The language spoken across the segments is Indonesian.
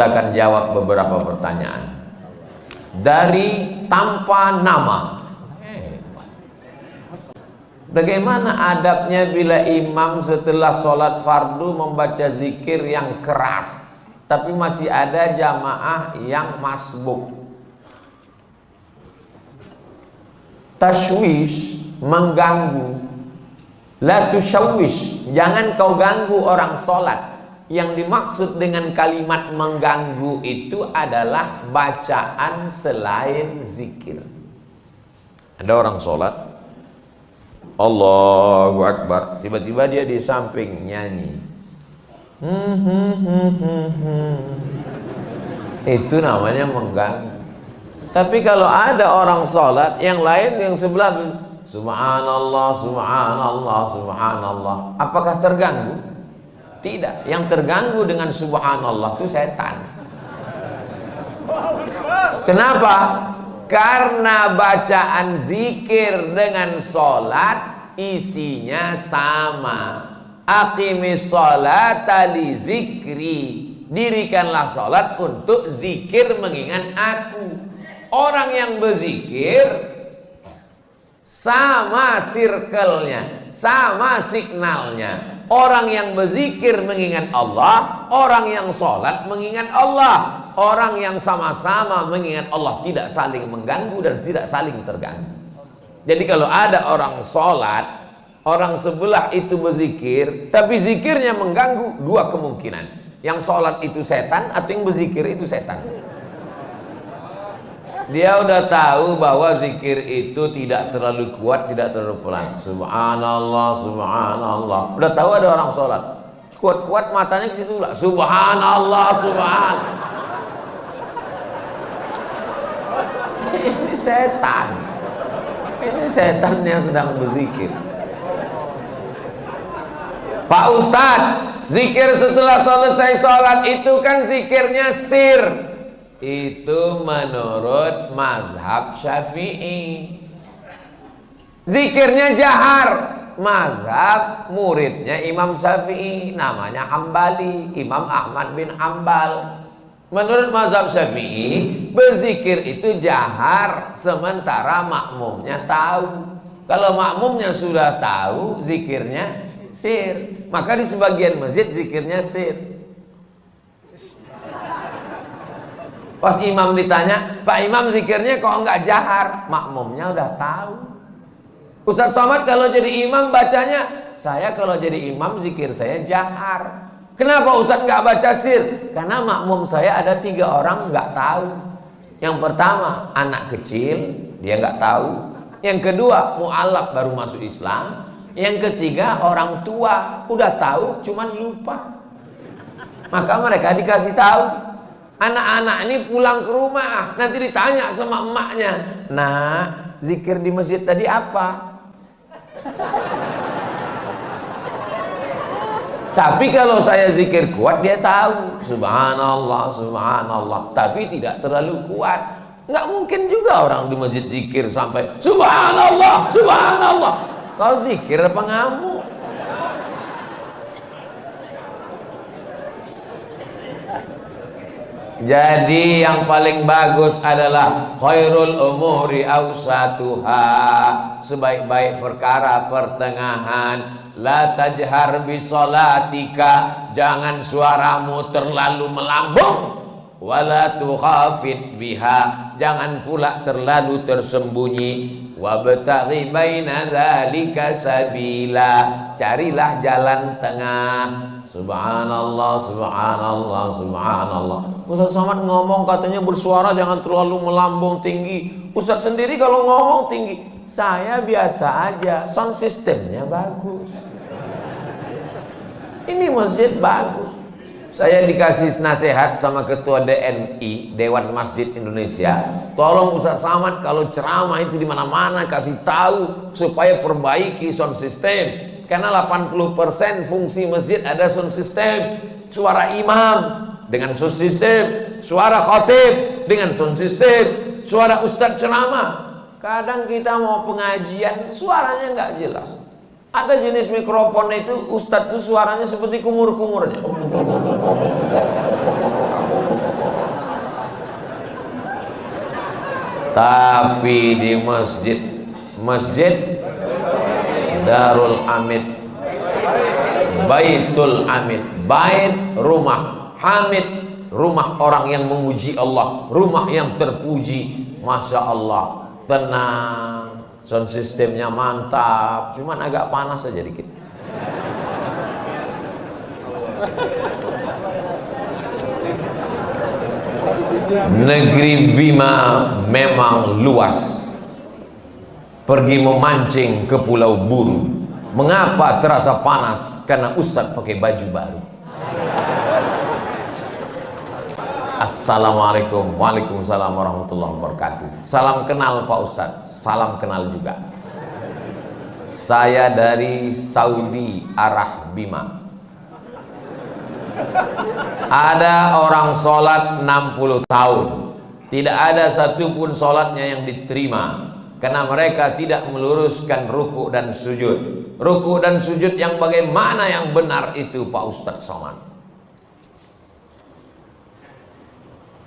Kita akan jawab beberapa pertanyaan dari tanpa nama. Bagaimana adabnya bila imam setelah sholat fardu membaca zikir yang keras, tapi masih ada jamaah yang masbuk? Tashwish, mengganggu. La tushawwish, jangan kau ganggu orang sholat. Yang dimaksud dengan kalimat mengganggu itu adalah bacaan selain zikir. Ada orang sholat, Allahu Akbar, tiba-tiba dia di samping nyanyi. Itu namanya mengganggu. Tapi kalau ada orang sholat, yang lain yang sebelah subhanallah, subhanallah, subhanallah, apakah terganggu? Tidak. Yang terganggu dengan subhanallah itu setan. Kenapa? Karena bacaan zikir dengan sholat isinya sama. Aqimis sholata li zikri, dirikanlah sholat untuk zikir mengingat aku. Orang yang berzikir sama circle-nya, sama signalnya. Orang yang berzikir mengingat Allah, orang yang sholat mengingat Allah. Orang yang sama-sama mengingat Allah tidak saling mengganggu dan tidak saling terganggu. Jadi kalau ada orang sholat, orang sebelah itu berzikir, tapi zikirnya mengganggu, dua kemungkinan. Yang sholat itu setan atau yang berzikir itu setan. Dia udah tahu bahwa zikir itu tidak terlalu kuat, tidak terlalu pelan. Subhanallah, subhanallah. Udah tahu ada orang sholat, kuat-kuat matanya ke situ lah. Subhanallah, subhanallah. Ini setan. Ini setan yang sedang berzikir. Pak Ustadz, zikir setelah selesai sholat itu kan zikirnya sir. Itu menurut mazhab Syafi'i. Zikirnya jahar, mazhab muridnya Imam Syafi'i, namanya Hambali, Imam Ahmad bin Hambal. Menurut mazhab Syafi'i, berzikir itu jahar sementara makmumnya tahu. Kalau makmumnya sudah tahu, zikirnya sir. Maka di sebagian masjid zikirnya sir. Pas imam ditanya, Pak Imam zikirnya kok enggak jahar? Makmumnya udah tahu. Ustaz Somad kalau jadi imam bacanya, saya kalau jadi imam zikir saya jahar. Kenapa Ustaz enggak baca sir? Karena makmum saya ada 3 orang enggak tahu. Yang pertama anak kecil, dia enggak tahu. Yang kedua mu'alaf baru masuk Islam. Yang ketiga orang tua, udah tahu cuman lupa. Maka mereka dikasih tahu. Anak-anak ini pulang ke rumah, nanti ditanya sama emaknya, nah zikir di masjid tadi apa? Tapi kalau saya zikir kuat, dia tahu subhanallah, subhanallah, tapi tidak terlalu kuat. Nggak mungkin juga orang di masjid zikir sampai subhanallah, subhanallah. Kau zikir apa ngamuk? Jadi yang paling bagus adalah khairul umuri awsatuha, sebaik-baik perkara pertengahan. La tajhar bisolatika, jangan suaramu terlalu melambung. Wala tukhafid biha, jangan pula terlalu tersembunyi. Wabtaghi baina dzalika sabila, carilah jalan tengah. Subhanallah, subhanallah, subhanallah. Ustaz Somad ngomong katanya bersuara jangan terlalu melambung tinggi. Ustaz sendiri kalau ngomong tinggi, saya biasa aja, sound systemnya bagus. Ini masjid bagus. Saya dikasih nasihat sama ketua DMI, Dewan Masjid Indonesia. Tolong Ustaz Somad kalau ceramah itu di mana-mana kasih tahu supaya perbaiki sound system. Karena 80% fungsi masjid ada sound system. Suara imam dengan sound system, suara khatib dengan sound system, suara ustadz ceramah. Kadang kita mau pengajian suaranya nggak jelas. Ada jenis mikrofon itu ustadz tuh suaranya seperti kumur-kumurnya. Tapi di masjid Darul Hamid, Baitul Hamid, bait rumah, Hamid rumah orang yang memuji Allah, rumah yang terpuji. Masya Allah, tenang, sound sistemnya mantap, cuman agak panas saja dikit. Negeri Bima memang luas. Pergi memancing ke Pulau Buru. Mengapa terasa panas? Karena Ustadz pakai baju baru. Assalamualaikum. Waalaikumsalam warahmatullahi wabarakatuh. Salam kenal Pak Ustadz. Salam kenal juga. Saya dari Saudi arah Bima. Ada orang sholat 60 tahun, tidak ada satupun sholatnya yang diterima, karena mereka tidak meluruskan ruku dan sujud. Ruku dan sujud yang bagaimana yang benar itu Pak Ustadz Somad?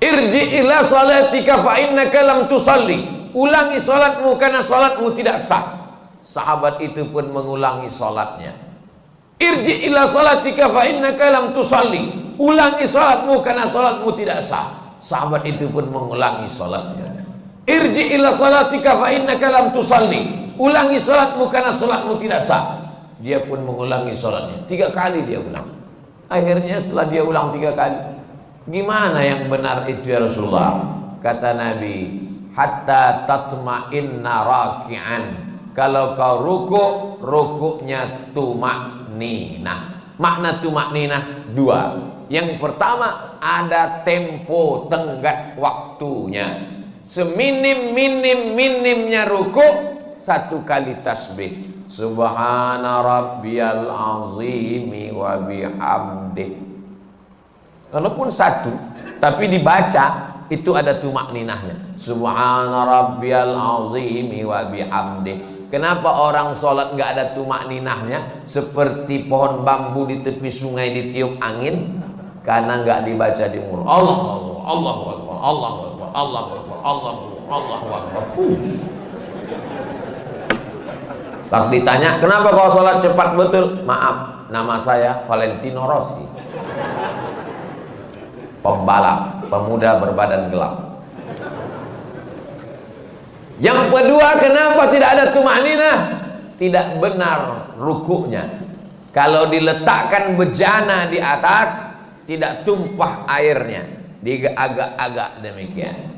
Irji ila salatika fa innaka lam tusalli. Ulangi sholatmu karena sholatmu tidak sah. Sahabat itu pun mengulangi sholatnya. Irji ila salatika fa innaka lam tusalli. Ulangi salatmu karena salatmu tidak sah. Sahabat itu pun mengulangi salatnya. Irji ila salatika fa innaka lam tusalli. Ulangi salatmu karena salatmu tidak sah. Dia pun mengulangi salatnya. 3 kali dia ulang. Akhirnya setelah dia ulang 3 kali, gimana yang benar itu ya Rasulullah? Kata Nabi, hatta tatma'inna raki'an. Kalau kau ruku, rukuknya tumakninah. Makna tumakninah 2. Yang pertama, ada tempo tenggat waktunya. Seminim-minimnya ruku, 1 kali tasbih. Subhana rabbiyal azimi wa bihamdih. Walaupun 1, tapi dibaca itu ada tumakninahnya. Subhana rabbiyal azimi wa bihamdih. Kenapa orang sholat nggak ada tumakninahnya? Seperti pohon bambu di tepi sungai ditiup angin, karena nggak dibaca di mulut. Allah Allah Allah Allah Allah Allah Allah Allah Allah. Pas ditanya, kenapa kau sholat cepat betul? Maaf, nama saya Valentino Rossi, pembalap, pemuda berbadan gelap. Yang kedua, kenapa tidak ada tumakninah? Tidak benar rukuknya. Kalau diletakkan bejana di atas, tidak tumpah airnya, diagak-agak demikian.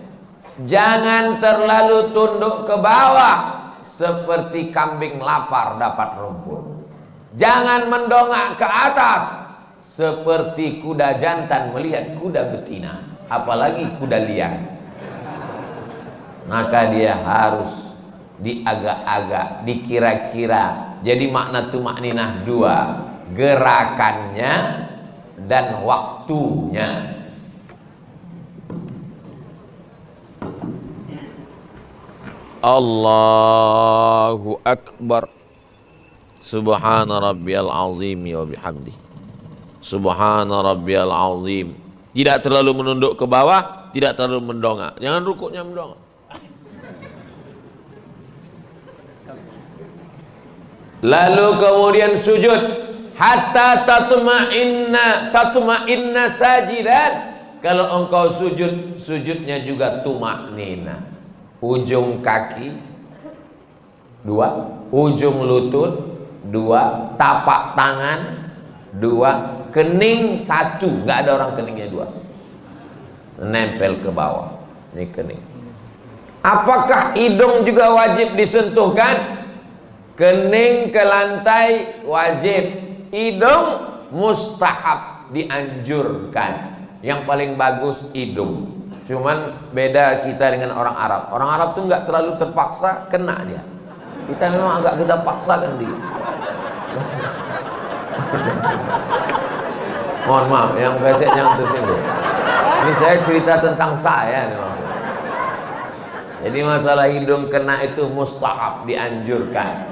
Jangan terlalu tunduk ke bawah seperti kambing lapar dapat rumput. Jangan mendongak ke atas seperti kuda jantan melihat kuda betina, apalagi kuda liar. Maka dia harus diagak-agak, dikira-kira. Jadi makna tumakninah 2, gerakannya dan waktunya. Allahu Akbar. Subhana rabbiyal azim wa bihamdi. Subhana rabbiyal azim. Tidak terlalu menunduk ke bawah, tidak terlalu mendongak. Jangan rukuknya mendongak. Lalu kemudian sujud hatta tatma'inna sajidan. Kalau engkau sujud, sujudnya juga tumaknina. Ujung kaki 2, ujung lutut 2, tapak tangan 2, kening 1. Nggak ada orang keningnya 2. Nempel ke bawah. Ini kening. Apakah hidung juga wajib disentuhkan? Kening ke lantai wajib, hidung mustahab, dianjurkan. Yang paling bagus hidung. Cuman beda kita dengan orang Arab. Orang Arab tuh nggak terlalu terpaksa, kena dia. Kita memang agak kita paksakan dia. Mohon maaf, yang besek yang tersinggung. Ini saya cerita tentang saya nih maksudnya. Jadi masalah hidung kena itu mustahab, dianjurkan.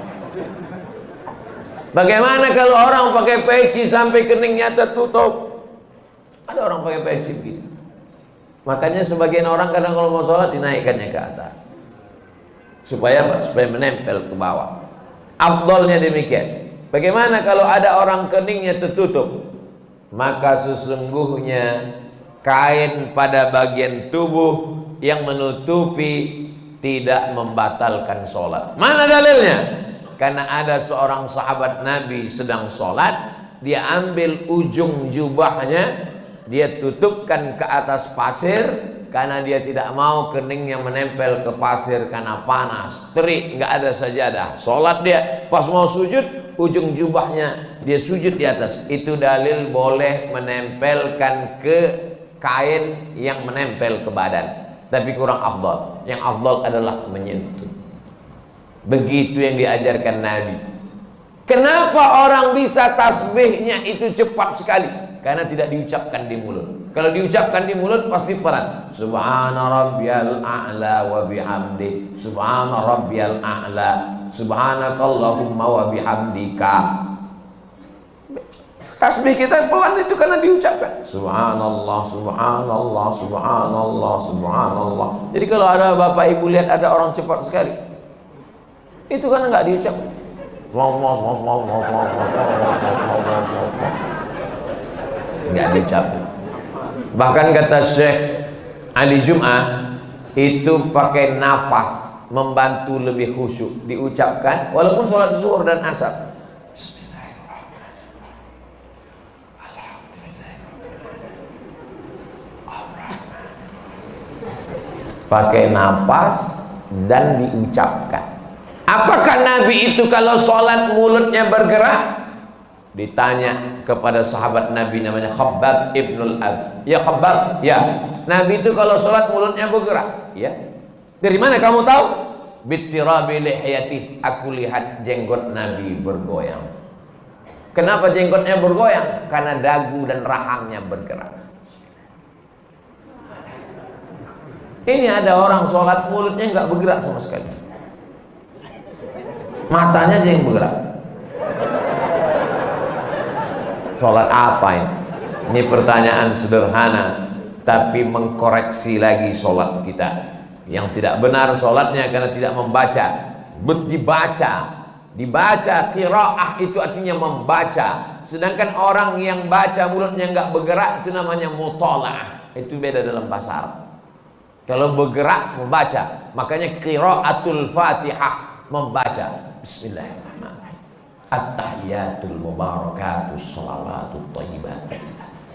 Bagaimana kalau orang pakai peci sampai keningnya tertutup? Ada orang pakai peci begini. Makanya sebagian orang kadang kalau mau sholat dinaikkannya ke atas. Supaya apa? Supaya menempel ke bawah. Afdolnya demikian. Bagaimana kalau ada orang keningnya tertutup? Maka sesungguhnya kain pada bagian tubuh yang menutupi tidak membatalkan sholat. Mana dalilnya? Karena ada seorang sahabat Nabi sedang sholat, dia ambil ujung jubahnya, dia tutupkan ke atas pasir, karena dia tidak mau keningnya menempel ke pasir karena panas, terik, nggak ada sajadah. Sholat dia, pas mau sujud, ujung jubahnya dia sujud di atas. Itu dalil boleh menempelkan ke kain yang menempel ke badan. Tapi kurang afdal. Yang afdal adalah menyentuh. Begitu yang diajarkan Nabi. Kenapa orang bisa tasbihnya itu cepat sekali? Karena tidak diucapkan di mulut. Kalau diucapkan di mulut pasti pelan. Subhana rabbiyal a'la wa bihamdi. Subhana rabbiyal a'la. Subhanakallahumma wa bihamdika. Tasbih kita pelan itu karena diucapkan. Subhanallah, subhanallah, subhanallah, subhanallah. Jadi kalau ada bapak ibu lihat ada orang cepat sekali, itu karena nggak diucapkan. Nggak diucapkan. Bahkan kata Syekh Ali Jum'ah, itu pakai nafas membantu lebih khusyuk diucapkan walaupun sholat zuhur dan asar. Pakai nafas dan diucapkan. Apakah Nabi itu kalau sholat mulutnya bergerak? Ditanya kepada sahabat Nabi namanya Khabbab ibnul Alf. Ya Khabbab, ya. Nabi itu kalau sholat mulutnya bergerak. Ya. Dari mana kamu tahu? Bittirabi lihiyatih. Aku lihat jenggot Nabi bergoyang. Kenapa jenggotnya bergoyang? Karena dagu dan rahangnya bergerak. Ini ada orang sholat mulutnya nggak bergerak sama sekali, matanya aja yang bergerak. Sholat apa ini? Ini pertanyaan sederhana, tapi mengkoreksi lagi sholat kita. Yang tidak benar sholatnya karena tidak membaca. Dibaca qiraah itu artinya membaca. Sedangkan orang yang baca mulutnya nggak bergerak itu namanya mutalaah. Itu beda dalam bahasa Arab. Kalau bergerak membaca, makanya qiraatul Fatihah membaca. Bismillahirrahmanirrahim. At-tahiyatul mubarakatus shalawatut thayyibat.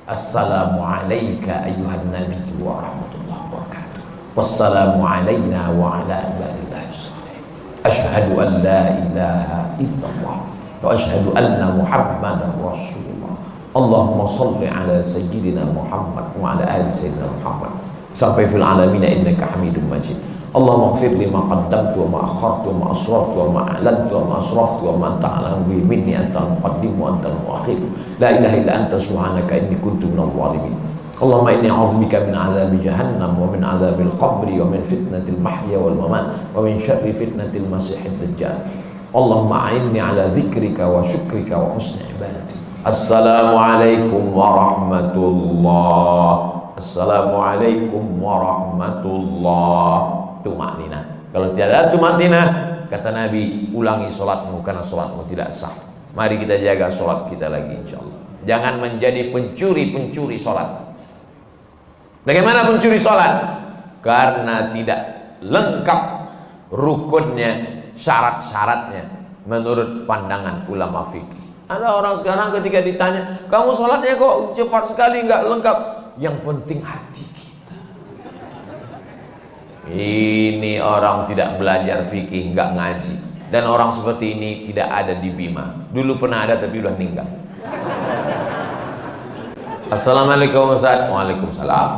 Assalamu alayka ayyuhan nabiyyu wa rahmatullahi wa barakatuh. Wassalamu alayna wa ala ibadillahi sholihin. Asyhadu an la ilaha illallah wa asyhadu anna Muhammadar Rasulullah. Allahumma shalli ala sayyidina Muhammad wa ala ali sayyidina Muhammad. Sampai fil alamin innaka hamidum majid. Allahumma ighfir li ma qaddamtu wa ma akhartu wa ma asrartu wa ma a'lantu wa ma asraftu wa ma anta a'lamu bihi minni antal muqaddim wa antal muakhir. La ilaha illa anta subhanaka inni kuntu minadh dhalimin. Allahumma inni a'udzubika min 'adzabi jahannam wa min 'adzabil qabri wa min fitnatil mahya wal mamat wa min syarri fitnatil masiihid dajjal. Allahumma a'inni 'ala dzikrika wa syukrika wa husni ibadatik. Assalamualaikum warahmatullahi. Assalamualaikum warahmatullahi. Tumakninah. Kalau tidak ada tumakninah, kata Nabi, ulangi sholatmu karena sholatmu tidak sah. Mari kita jaga sholat kita lagi insyaallah. Jangan menjadi pencuri-pencuri sholat. Bagaimana pencuri sholat? Karena tidak lengkap rukunnya, syarat-syaratnya menurut pandangan ulama fikih. Ada orang sekarang ketika ditanya, kamu sholatnya kok cepat sekali, nggak lengkap. Yang penting hati kita. Ini orang tidak belajar fikih, nggak ngaji. Dan orang seperti ini tidak ada di Bima. Dulu pernah ada tapi udah meninggal. Assalamualaikum Ustaz. Waalaikumsalam.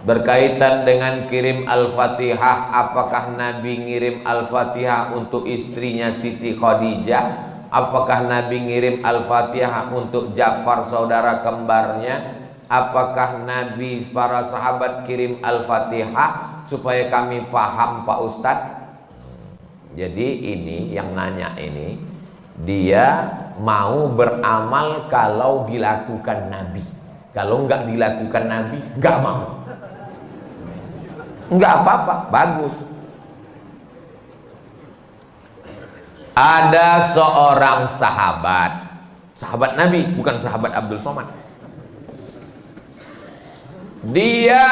Berkaitan dengan kirim Al-Fatihah, apakah Nabi ngirim Al-Fatihah untuk istrinya Siti Khadijah? Apakah Nabi ngirim Al-Fatihah untuk Ja'far saudara kembarnya? Apakah Nabi para sahabat kirim Al-Fatihah? Supaya kami paham Pak Ustadz. Jadi ini yang nanya ini, dia mau beramal kalau dilakukan Nabi. Kalau nggak dilakukan Nabi, nggak mau. Enggak apa-apa, bagus. Ada seorang sahabat Nabi, bukan sahabat Abdul Somad. Dia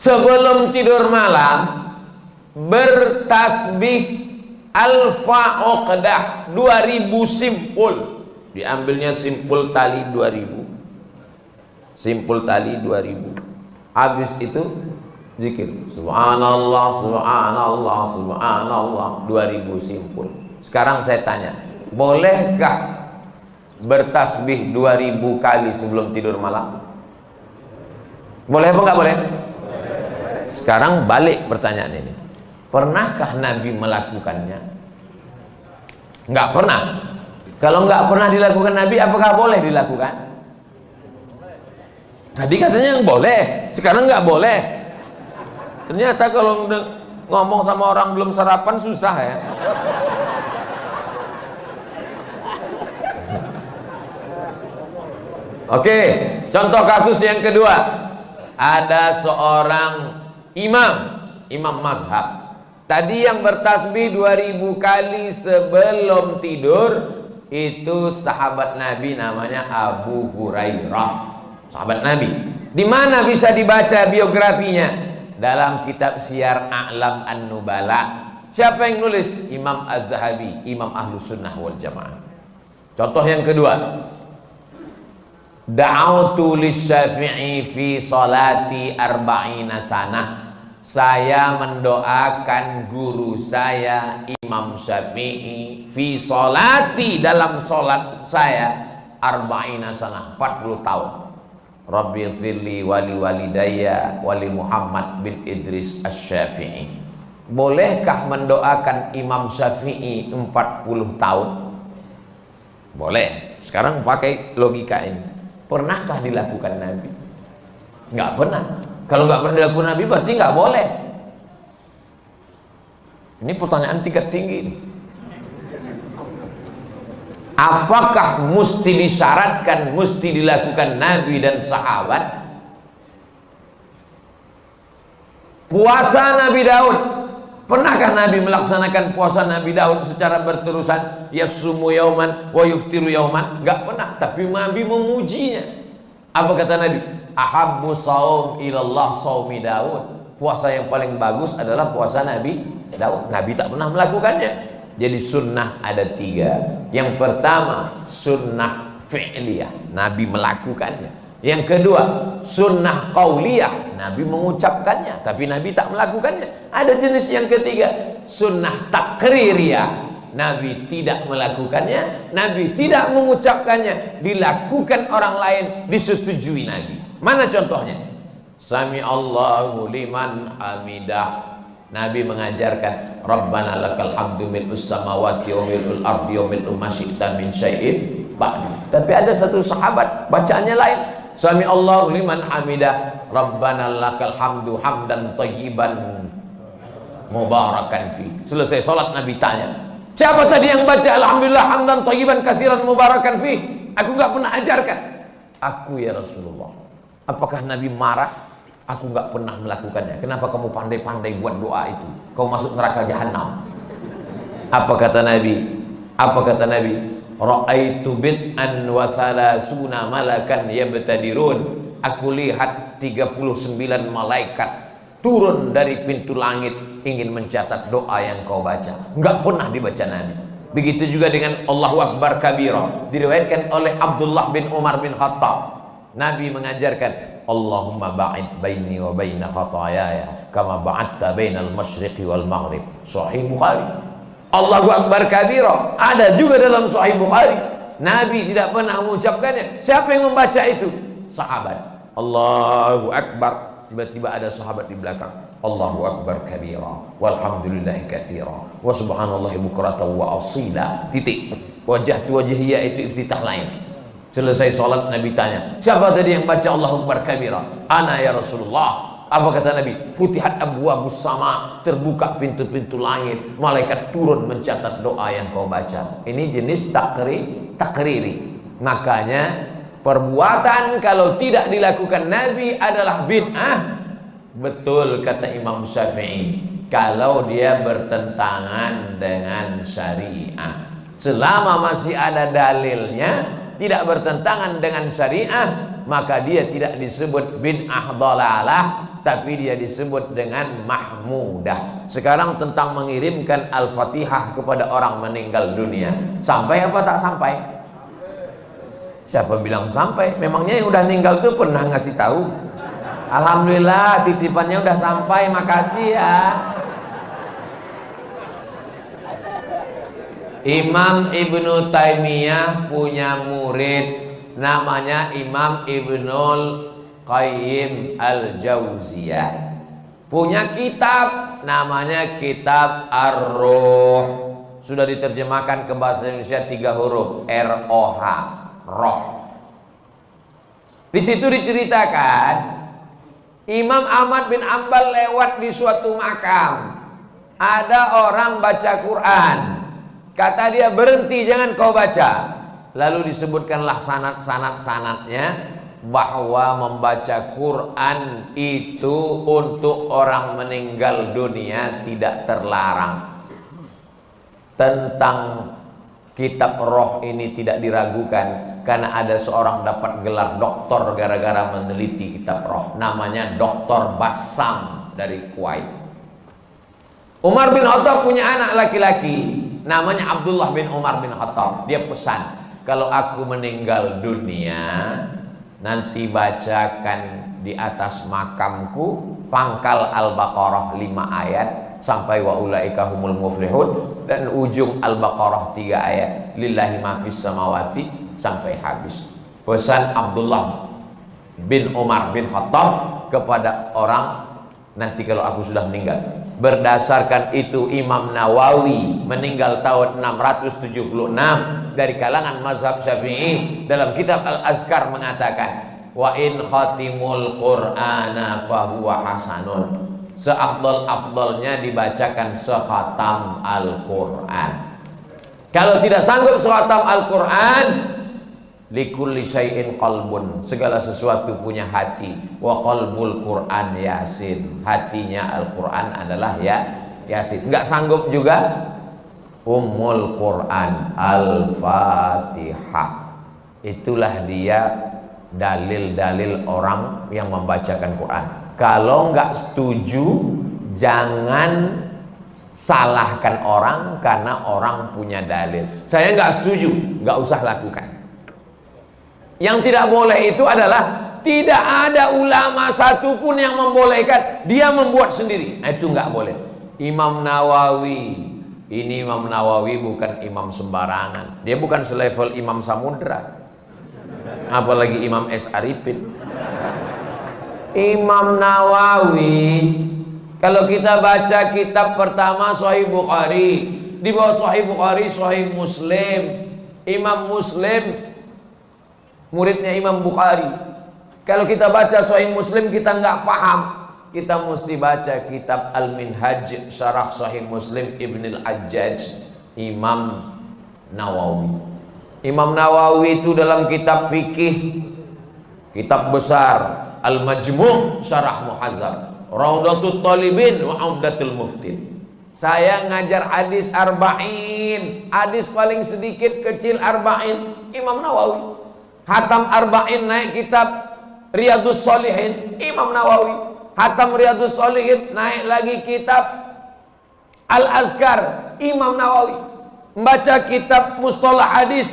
sebelum tidur malam bertasbih alfa uqdah, 2000 simpul. Diambilnya simpul tali 2000. Simpul tali 2000. Habis itu zikir subhanallah subhanallah subhanallah 2000 simpul. Sekarang saya tanya, bolehkah bertasbih 2000 kali sebelum tidur malam? Boleh apa enggak boleh? Sekarang balik pertanyaan ini, pernahkah Nabi melakukannya? Enggak pernah. Kalau enggak pernah dilakukan Nabi, apakah boleh dilakukan? Tadi katanya yang boleh, sekarang enggak boleh. Ternyata kalau ngomong sama orang belum sarapan susah ya. Oke, contoh kasus yang kedua. Ada seorang imam mazhab. Tadi yang bertasbih 2000 kali sebelum tidur itu sahabat Nabi, namanya Abu Hurairah. Sahabat Nabi. Di mana bisa dibaca biografinya? Dalam kitab Syiar A'lam An-Nubala. Siapa yang nulis? Imam Az-Zahabi, Imam Ahlus Sunnah wal Jamaah. Contoh yang kedua. Da'autu lisyafi'i fi salati arba'ina sanah. Saya mendoakan guru saya Imam Syafi'i fi salati, dalam salat saya arba'ina sanah, 40 tahun. Rabbi firli wali walidayya wali Muhammad bin Idris Asy-Syafi'i. Bolehkah mendoakan Imam Syafi'i 40 tahun? Boleh. Sekarang pakai logika ini. Pernahkah dilakukan Nabi? Nggak pernah. Kalau nggak pernah dilakukan Nabi berarti nggak boleh. Ini pertanyaan tingkat tinggi. Apakah mesti disyaratkan, mesti dilakukan Nabi dan sahabat? Puasa Nabi Daud, pernahkah Nabi melaksanakan puasa Nabi Daud secara berterusan? Yasumu yauman wa yuftiru yauman? Enggak pernah, tapi Nabi memujinya. Apa kata Nabi? Ahabbu saum ilallah saumi Daud. Puasa yang paling bagus adalah puasa Nabi Daud. Nabi tak pernah melakukannya. Jadi sunnah ada 3. Yang pertama sunnah fi'liyah, Nabi melakukannya. Yang kedua sunnah qauliyah, Nabi mengucapkannya tapi Nabi tak melakukannya. Ada jenis yang ketiga, sunnah takririyah, Nabi tidak melakukannya, Nabi tidak mengucapkannya, dilakukan orang lain, disetujui Nabi. Mana contohnya? Sami Allahu liman hamidah, Nabi mengajarkan Rabbana lakal hamdu mil'us samawati wa mil'ul ardi wa mil'u ma syi'ta min syai'in ba'du. Tapi ada satu sahabat bacaannya lain. Sami Allahu liman hamidah, Rabbana lakal hamdu hamdan thayyiban mubarakan fi. Selesai salat Nabi tanya, siapa tadi yang baca alhamdulillah hamdan thayyiban katsiran mubarakan fi? Aku enggak pernah ajarkan. Aku ya Rasulullah. Apakah Nabi marah? Aku nggak pernah melakukannya. Kenapa kamu pandai-pandai buat doa itu? Kau masuk neraka jahanam. Apa kata Nabi? Apa kata Nabi? Ra'aitu bid'an wa salasuna malakan yabtadirun. Aku lihat 39 malaikat turun dari pintu langit ingin mencatat doa yang kau baca. Nggak pernah dibaca Nabi. Begitu juga dengan Allahu Akbar kabira. Diriwayatkan oleh Abdullah bin Umar bin Khattab. Nabi mengajarkan Allahumma ba'id baini wa baina khatayaya kama ba'adta bainal masyriqi wal maghrib. Sahih Bukhari. Allahu Akbar kabira ada juga dalam Sahih Bukhari. Nabi tidak pernah mengucapkannya. Siapa yang membaca itu? Sahabat. Allahu Akbar. Tiba-tiba ada sahabat di belakang. Allahu Akbar kabira walhamdulillahi katsira wa subhanallahi bukratan wa asila. Titik. Wajah tu wajhiyya itu iftitah lain. Selesai sholat Nabi tanya, siapa tadi yang baca Allahu Akbar kabira? Ana ya Rasulullah. Apa kata Nabi? Futihat abwabus sama, terbuka pintu-pintu langit, malaikat turun mencatat doa yang kau baca. Ini jenis takriri. Makanya perbuatan kalau tidak dilakukan Nabi adalah bid'ah. Betul kata Imam Syafi'i, kalau dia bertentangan dengan syariah, selama masih ada dalilnya, tidak bertentangan dengan syariah, maka dia tidak disebut bid'ah dhalalah, tapi dia disebut dengan mahmudah. Sekarang tentang mengirimkan Al-Fatihah kepada orang meninggal dunia, sampai apa tak sampai? Siapa bilang sampai? Memangnya yang udah meninggal itu pernah ngasih tahu? Alhamdulillah titipannya udah sampai, makasih ya. Imam Ibnu Taimiyah punya murid namanya Imam Ibnul Qayyim Al-Jauziyah, punya kitab namanya Kitab Ar-Ruh, sudah diterjemahkan ke bahasa Indonesia 3 huruf, R-O-H, roh. Di situ diceritakan Imam Ahmad bin Ambal lewat di suatu makam, ada orang baca Quran, kata dia, berhenti, jangan kau baca. Lalu disebutkanlah sanad-sanadnya bahwa membaca Quran itu untuk orang meninggal dunia tidak terlarang. Tentang kitab roh ini tidak diragukan, karena ada seorang dapat gelar doktor gara-gara meneliti kitab roh, namanya Dr. Bassam dari Kuwait. Umar bin Khattab punya anak laki-laki namanya Abdullah bin Umar bin Khattab. Dia pesan, kalau aku meninggal dunia, nanti bacakan di atas makamku pangkal Al-Baqarah 5 ayat sampai wa ulaika humul muflihun, dan ujung Al-Baqarah 3 ayat lillahi ma fis samawati sampai habis. Pesan Abdullah bin Umar bin Khattab kepada orang, nanti kalau aku sudah meninggal. Berdasarkan itu Imam Nawawi meninggal tahun 676 dari kalangan mazhab Syafi'i, dalam kitab Al-Azkar mengatakan, wa in khatimul Qur'ana fahuwa hasanun, seafdal-afdalnya dibacakan sekhatam Al-Quran. Kalau tidak sanggup sekhatam Al-Quran, likulli syai'in qalbun, segala sesuatu punya hati, wa qalbul Quran Yasin, hatinya Al-Quran adalah Yasin. Enggak sanggup juga Ummul Quran Al-Fatihah. Itulah dia dalil-dalil orang yang membacakan Quran. Kalau enggak setuju, jangan salahkan orang karena orang punya dalil. Saya enggak setuju, enggak usah lakukan. Yang tidak boleh itu adalah tidak ada ulama satupun yang membolehkan, dia membuat sendiri. Nah, itu nggak boleh. Imam Nawawi, ini Imam Nawawi bukan imam sembarangan. Dia bukan selevel Imam Samudra, apalagi Imam S. Arifin. Imam Nawawi, kalau kita baca kitab pertama Sahih Bukhari, di bawah Sahih Bukhari Sahih Muslim. Imam Muslim muridnya Imam Bukhari. Kalau kita baca Sahih Muslim kita nggak paham, kita mesti baca kitab Al-Minhaj Syarah Sahih Muslim Ibn Al-Hajjaj Imam Nawawi. Imam Nawawi itu dalam kitab fikih, kitab besar Al-Majmu' Syarah Muhazzab, Raudatul Talibin wa Umdatul Muftin. Saya ngajar hadis arba'in, hadis paling sedikit kecil arba'in, Imam Nawawi. Hatam arba'in naik kitab Riyadhus Shalihin, Imam Nawawi. Hatam Riyadhus Shalihin naik lagi kitab Al-Azkar, Imam Nawawi. Membaca kitab Mustalah Hadis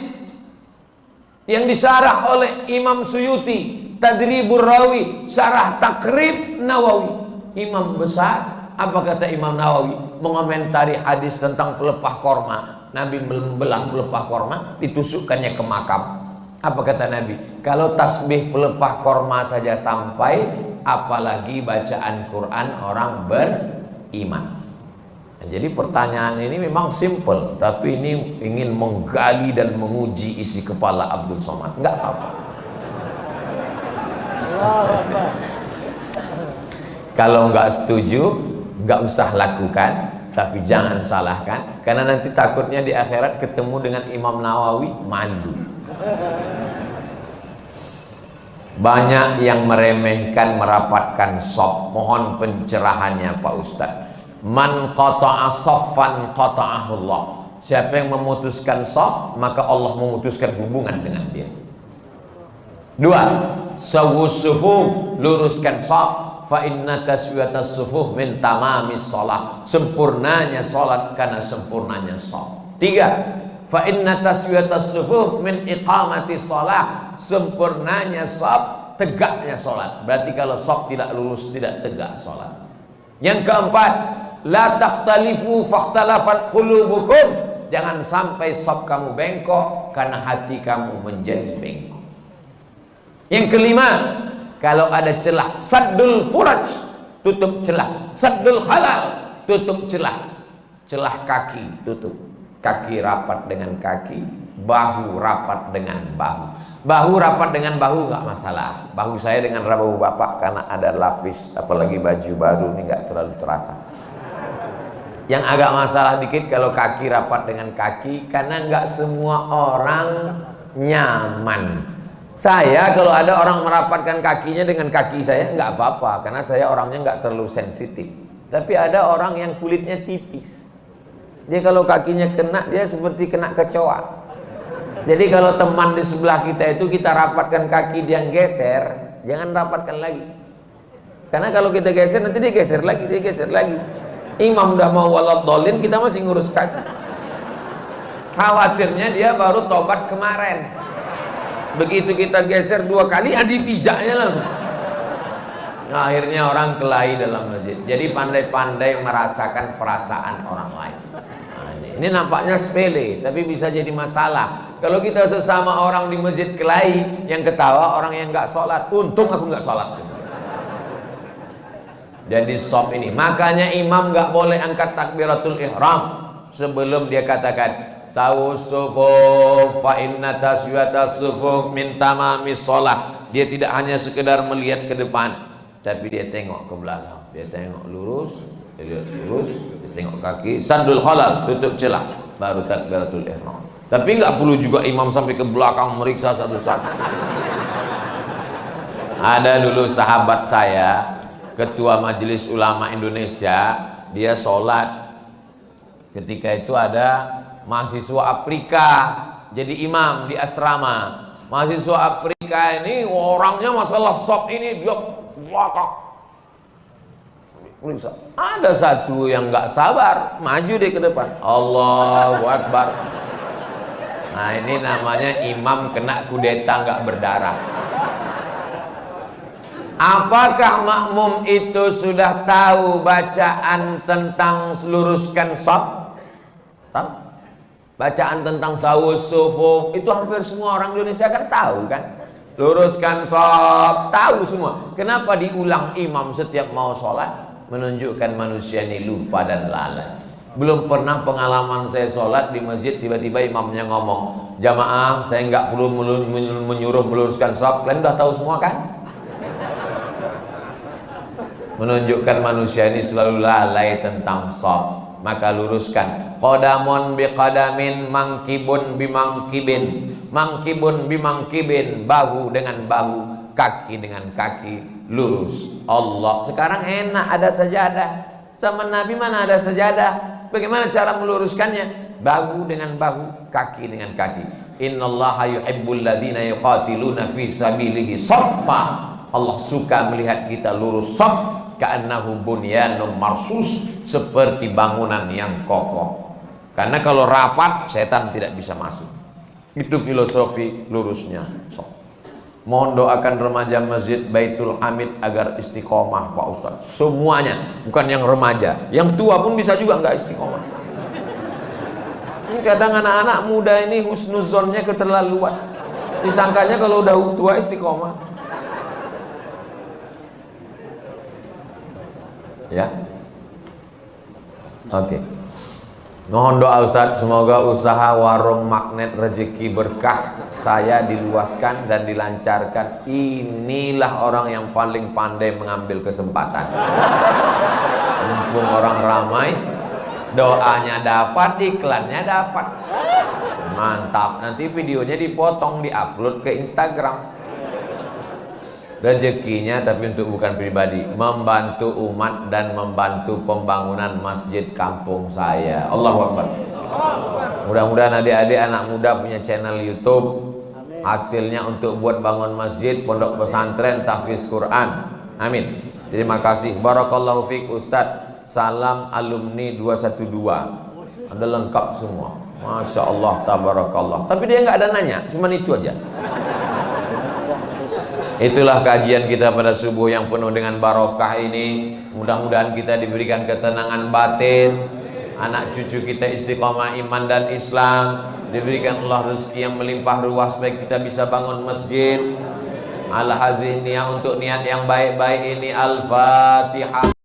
yang disyarah oleh Imam Suyuti, Tadribur Rawi, Syarah Takrib Nawawi. Imam besar. Apa kata Imam Nawawi? Mengomentari hadis tentang pelepah korma. Nabi membelah pelepah korma, ditusukkannya ke makam. Apa kata Nabi? Kalau tasbih pelepah korma saja sampai, apalagi bacaan Quran orang beriman. Nah, jadi pertanyaan ini memang simple, tapi ini ingin menggali dan menguji isi kepala Abdul Somad. Enggak apa-apa. Kalau enggak setuju, enggak usah lakukan, tapi jangan salahkan, karena nanti takutnya di akhirat ketemu dengan Imam Nawawi malu. Banyak yang meremehkan merapatkan shop. Mohon pencerahannya Pak Ustadz. Man qata'a shaffan qata'ahullah. Siapa yang memutuskan shop, maka Allah memutuskan hubungan dengan dia. Dua, sawus sufuf, luruskan shop. Fa inna taswiyatas sufuf min tamamis shalah. Sempurnanya salat karena sempurnanya shop. Tiga, fa inna taswiyatas sufuf min iqamati shalah. Sempurnanya shop, tegaknya salat. Berarti kalau shop tidak lurus, tidak tegak salat. Yang keempat, la takhtalifu fakhtalafat qulubukum. Jangan sampai shop kamu bengkok karena hati kamu menjadi bengkok. Yang kelima, kalau ada celah, saddul furaj, tutup celah. Saddul halal, tutup celah. Celah kaki, tutup. Kaki rapat dengan kaki, bahu rapat dengan bahu. Bahu rapat dengan bahu nggak masalah. Bahu saya dengan bahu bapak karena ada lapis, apalagi baju baru ini nggak terlalu terasa. Yang agak masalah dikit kalau kaki rapat dengan kaki, karena nggak semua orang nyaman. Saya kalau ada orang merapatkan kakinya dengan kaki saya nggak apa-apa, karena saya orangnya nggak terlalu sensitif. Tapi ada orang yang kulitnya tipis, dia kalau kakinya kena, dia seperti kena kecoa. Jadi kalau teman di sebelah kita itu kita rapatkan kaki, dia geser, jangan rapatkan lagi. Karena kalau kita geser nanti dia geser lagi, dia geser lagi. Imam udah mau waladhdallin, kita masih ngurus kaki. Khawatirnya dia baru tobat kemarin. Begitu kita geser 2 kali, dipijaknya langsung. Nah, akhirnya orang kelahi dalam masjid. Jadi pandai-pandai merasakan perasaan orang lain. Nah, ini nampaknya sepele, tapi bisa jadi masalah. Kalau kita sesama orang di masjid kelahi, yang ketawa orang yang nggak sholat. Untung aku nggak sholat. Jadi shop ini, makanya imam nggak boleh angkat takbiratul ihram sebelum dia katakan sawus sufuf fa inna taswiyatas sufuf min tamamis shalah. Dia tidak hanya sekedar melihat ke depan, tapi dia tengok ke belakang, dia tengok lurus, dia tengok kaki, saddul halal, tutup celah, baru takbiratul ihram. Tapi nggak perlu juga imam sampai ke belakang meriksa satu-satu. Ada dulu sahabat saya, Ketua Majelis Ulama Indonesia, dia sholat. Ketika itu ada mahasiswa Afrika jadi imam di asrama. Mahasiswa Afrika ini orangnya masalah shop ini dia belakang. Ada satu yang nggak sabar, maju deh ke depan. Allahu Akbar. Nah, ini namanya imam kena kudeta nggak berdarah. Apakah makmum itu sudah tahu bacaan tentang luruskan shop? Tahu? Bacaan tentang sawus sufuf itu hampir semua orang Indonesia kan tahu kan? Luruskan shop, tahu semua. Kenapa diulang imam setiap mau sholat? Menunjukkan manusia ini lupa dan lalai. Belum pernah pengalaman saya sholat di masjid tiba-tiba imamnya ngomong, jamaah saya nggak perlu menyuruh meluruskan shop, kalian udah tahu semua kan? Menunjukkan manusia ini selalu lalai tentang shop. Maka luruskan. Qadamun biqadamin, mangkibun bimangkibin, mangkibun bimangkibin, bahu dengan bahu, kaki dengan kaki, lurus. Allah. Sekarang enak ada sajadah. Zaman Nabi mana ada sajadah? Bagaimana cara meluruskannya? Bahu dengan bahu, kaki dengan kaki. Innallaha yuhibbul ladzina yuqatiluna fi sabilihi shaffa. Allah suka melihat kita lurus shaf. Ka'annahu bunyanun marsus, seperti bangunan yang kokoh. Karena kalau rapat setan tidak bisa masuk. Itu filosofi lurusnya shaf. Mohon doakan remaja masjid Baitul Hamid agar istiqomah Pak Ustadz. Semuanya, bukan yang remaja, yang tua pun bisa juga nggak istiqomah. Ini kadang anak-anak muda ini husnuzonnya keterlaluan. Disangkanya kalau udah tua istiqomah. Ya, oke. Mohon doa Ustadz, semoga usaha warung magnet rezeki berkah saya diluaskan dan dilancarkan. Inilah orang yang paling pandai mengambil kesempatan. Mumpung orang ramai, doanya dapat, iklannya dapat. Mantap, nanti videonya dipotong, diupload ke Instagram. rezekinya tapi untuk bukan pribadi, membantu umat dan membantu pembangunan masjid kampung saya. Allahu Akbar. Mudah-mudahan adik-adik anak muda punya channel YouTube, hasilnya untuk buat bangun masjid, pondok pesantren, tahfiz Quran. Amin. Terima kasih. Barakallahu fiik Ustadz. Salam alumni 212. Ada lengkap semua. Masya Allah, tabarakallah. Tapi dia nggak ada nanya, cuman itu aja. Itulah kajian kita pada subuh yang penuh dengan barokah ini. Mudah-mudahan kita diberikan ketenangan batin, anak cucu kita istiqomah iman dan Islam, diberikan Allah rezeki yang melimpah ruah supaya kita bisa bangun masjid. Al-hazih niat untuk niat yang baik-baik ini. Al-Fatihah.